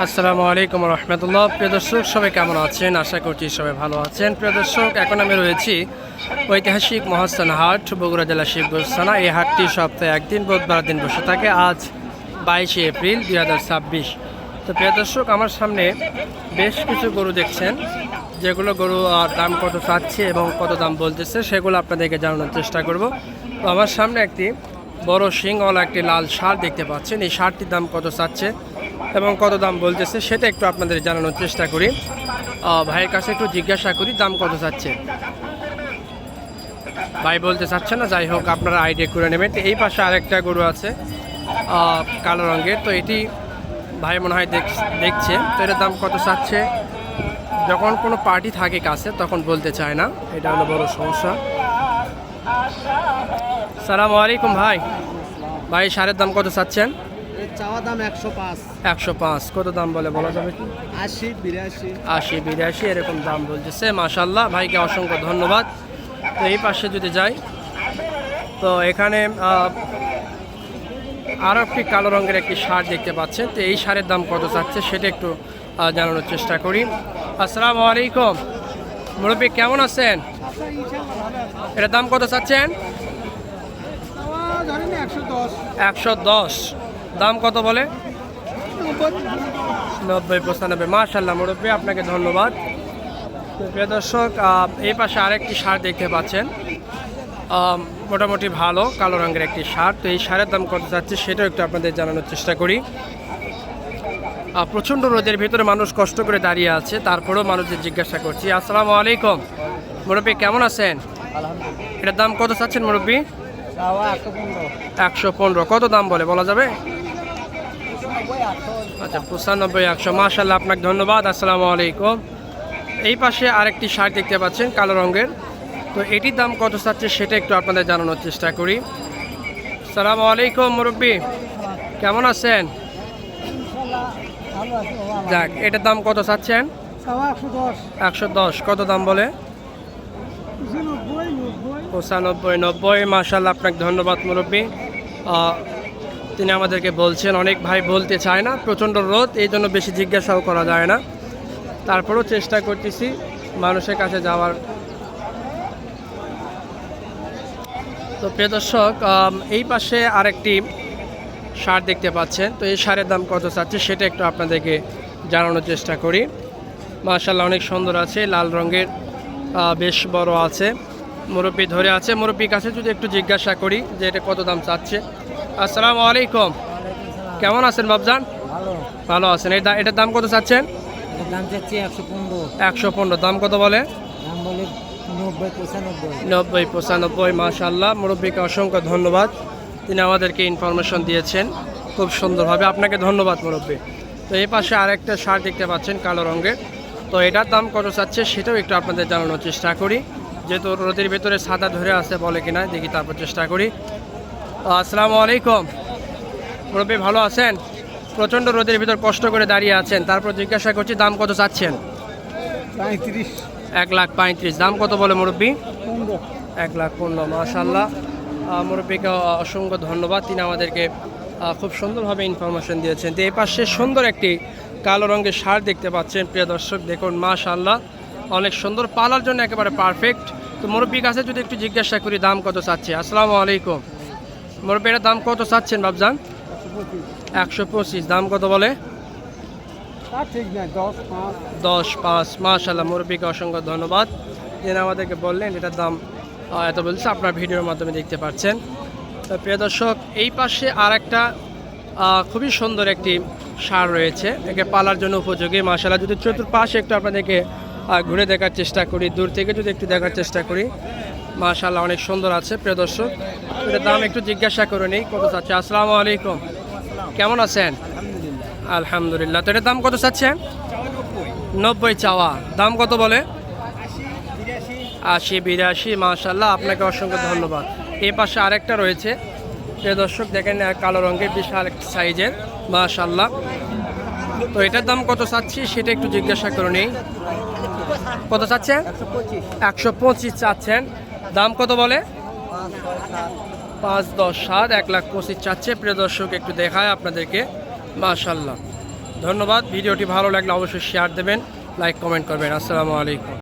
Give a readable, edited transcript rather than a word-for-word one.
আসসালামু আলাইকুম রহমতুল্লাহ। প্রিয় দর্শক, সবাই কেমন আছেন? আশা করছি সবাই ভালো আছেন। প্রিয় দর্শক, এখন আমি রয়েছি ঐতিহাসিক মহাস্থান হাট, বগুড়া জেলা শিবগঞ্জ থানা। এই হাটটি সপ্তাহে একদিন বুধবার দিন বসে থাকে। আজ 22শে এপ্রিল 2026। তো প্রিয় দর্শক, আমার সামনে বেশ কিছু গরু দেখছেন, যেগুলো গরু দাম কত চাচ্ছে এবং কত দাম বলতেছে সেগুলো আপনাদেরকে জানানোর চেষ্টা করব। তো আমার সামনে একটি বড় শিংওয়ালা একটি লাল ষাঁড় দেখতে পাচ্ছেন। এই ষাঁড়টির দাম কত চাচ্ছে এবং কত দাম বলতেছে সেটা একটু আপনাদের জানানোর চেষ্টা করি। ভাইয়ের কাছে একটু জিজ্ঞাসা করি দাম কত চাচ্ছে। ভাই বলতে চাচ্ছে না, যাই হোক আপনারা আইডিয়া করে নেবেন। তো এই পাশে আরেকটা গরু আছে কালো রঙের, তো এটি ভাই মনে হয় দেখছে। তো এটার দাম কত চাচ্ছে, যখন কোনো পার্টি থাকে কাছে তখন বলতে চায় না, এটা হলো বড় সমস্যা। সালামু আলাইকুম ভাই। ভাই ষাঁড়ের দাম কত চাচ্ছেন? চাওয়া দাম 105। 105 কত দাম বলে বলা যাবে কি? 80, 82। 80, 82 এরকম দাম বলতেছে। মাশাআল্লাহ, ভাইকে অসংখ্য ধন্যবাদ। তো এই পাশে যদি যাই, তো এখানে আরও একটি কালো রঙের একটি ষাঁড় দেখতে পাচ্ছেন। তো এই ষাঁড়ের দাম কত চাচ্ছে সেটা একটু জানানোর চেষ্টা করি। আসসালামু আলাইকুম মুরব্বী, কেমন আছেন? এটার দাম কত চাচ্ছেন? 110। দাম কত বলে? 90, 95। মাশাআল্লাহ মুরব্বী, আপনাকে ধন্যবাদ। প্রিয় দর্শক, এই পাশে আরেকটি ষাঁড় দেখতে পাচ্ছেন, মোটামুটি ভালো কালো রঙের একটি ষাঁড়। তো এই ষাঁড়ের দাম কত যাচ্ছে সেটাও একটু আপনাদের জানানোর চেষ্টা করি। প্রচণ্ড রোদের ভিতরে মানুষ কষ্ট করে দাঁড়িয়ে আছে, তারপরেও মানুষদের জিজ্ঞাসা করছি। আসসালামু আলাইকুম মুরব্বী, কেমন আছেন? এটার দাম কত চাচ্ছেন মুরব্বী? 115। কত দাম বলে বলা যাবে? আচ্ছা 95, 100। মাশাআল্লাহ, আপনাকে ধন্যবাদ। আসসালামু আলাইকুম। এই পাশে আরেকটি ষাঁড় দেখতে পাচ্ছেন কালো রঙের, তো এটির দাম কত চাচ্ছে সেটা একটু আপনাদের জানানোর চেষ্টা করি। আসসালামু আলাইকুম মুরব্বী, কেমন আছেন? যাক, এটার দাম কত চাচ্ছেন? 110। কত দাম বলে? 95, 90। মাশাআল্লাহ, আপনাকে ধন্যবাদ মুরব্বী। তিনি আমাদেরকে বলছেন, অনেক ভাই বলতে চায় না, প্রচণ্ড রোদ, এই জন্য বেশি জিজ্ঞাসাও করা যায় না। তারপরেও চেষ্টা করতেছি মানুষের কাছে যাওয়ার। তো প্রিয় দর্শক, এই পাশে আরেকটি ষাঁড় দেখতে পাচ্ছেন। তো এই ষাঁড়ের দাম কত চাচ্ছে সেটা একটু আপনাদেরকে জানানোর চেষ্টা করি। মাশাআল্লাহ, অনেক সুন্দর আছে, লাল রঙের, বেশ বড় আছে। মুরব্বি ধরে আছে, মুরব্বির কাছে যদি একটু জিজ্ঞাসা করি যে এটা কত দাম চাচ্ছে। আসসালামু আলাইকুম, কেমন আছেন বাবজান? ভালো আছেন। এটার দাম কত চাচ্ছেন? 115। দাম কত বলে? 90, 95। মাশাআল্লাহ, মুরব্বিকে অসংখ্য ধন্যবাদ, তিনি আমাদেরকে ইনফরমেশন দিয়েছেন খুব সুন্দরভাবে। আপনাকে ধন্যবাদ মুরব্বী। তো এই পাশে আরেকটা ষাঁড় দেখতে পাচ্ছেন কালো রঙের, তো এটার দাম কত চাচ্ছে সেটাও একটু আপনাদের জানানোর চেষ্টা করি, যেহেতু রোদের ভিতরে সাদা ধরে আছে বলে কিনা দেখি, তারপর চেষ্টা করি। আসসালামু আলাইকুম মুরব্বী, ভালো আছেন? প্রচণ্ড রোদের ভিতর কষ্ট করে দাঁড়িয়ে আছেন, তারপর জিজ্ঞাসা করছি দাম কত চাচ্ছেন? 35। 1,35,000। দাম কত বলে মুরব্বী? 1,15,000। মাশাআল্লাহ, মুরব্বীকে অসংখ্য ধন্যবাদ, তিনি আমাদেরকে খুব সুন্দরভাবে ইনফরমেশন দিয়েছেন। তো এই পাশে সুন্দর একটি কালো রঙের ষাঁড় দেখতে পাচ্ছেন প্রিয় দর্শক, দেখুন মাশাআল্লাহ, অনেক সুন্দর, পালার জন্য একেবারে পারফেক্ট। তো মুরব্বীর কাছে যদি একটু জিজ্ঞাসা করি দাম কত চাচ্ছে। আসসালামু আলাইকুম মুরব্বী, এর দাম কত চাচ্ছেন বাবজান? 125। দাম কত বলে? 10,5। মাশাআল্লাহ, মুরব্বীকে অসংখ্য ধন্যবাদ, যিনি আমাদেরকে বললেন এটার দাম এত বলছে, আপনার ভিডিওর মাধ্যমে দেখতে পাচ্ছেন। তো প্রিয় দর্শক, এই পাশে আর একটা খুবই সুন্দর একটি ষাঁড় রয়েছে, একে পালার জন্য উপযোগী। মাশাআল্লাহ, যদি চতুর্পাশে একটু আপনাদেরকে ঘুরে দেখার চেষ্টা করি, দূর থেকে যদি একটু দেখার চেষ্টা করি, মাশাআল্লাহ অনেক সুন্দর আছে। প্রিয় দর্শক, এটার দাম একটু জিজ্ঞাসা করে নেই কত চাচ্ছে। আসসালামু আলাইকুম, কেমন আছেন? আলহামদুলিল্লাহ। তো এটার দাম কত চাচ্ছেন? 90 চাওয়া। দাম কত বলে? 80, 82। মাশাআল্লাহ, আপনাকে অসংখ্য ধন্যবাদ। এই পাশে আরেকটা রয়েছে প্রিয় দর্শক, দেখেন কালো রঙের বিশাল একটা সাইজের, মাশাআল্লাহ। তো এটার দাম কত চাচ্ছি সেটা একটু জিজ্ঞাসা করে নেই। কত চাচ্ছেন? 125 চাচ্ছেন। দাম কত বলে? 5, 10, 7, 1,25,000 চাচ্ছে। প্রিয় দর্শক, একটু দেখায় আপনাদেরকে, মাশাআল্লাহ ধন্যবাদ। ভিডিওটি ভালো লাগলে অবশ্যই শেয়ার দেবেন, লাইক কমেন্ট করবেন। আসসালামু আলাইকুম।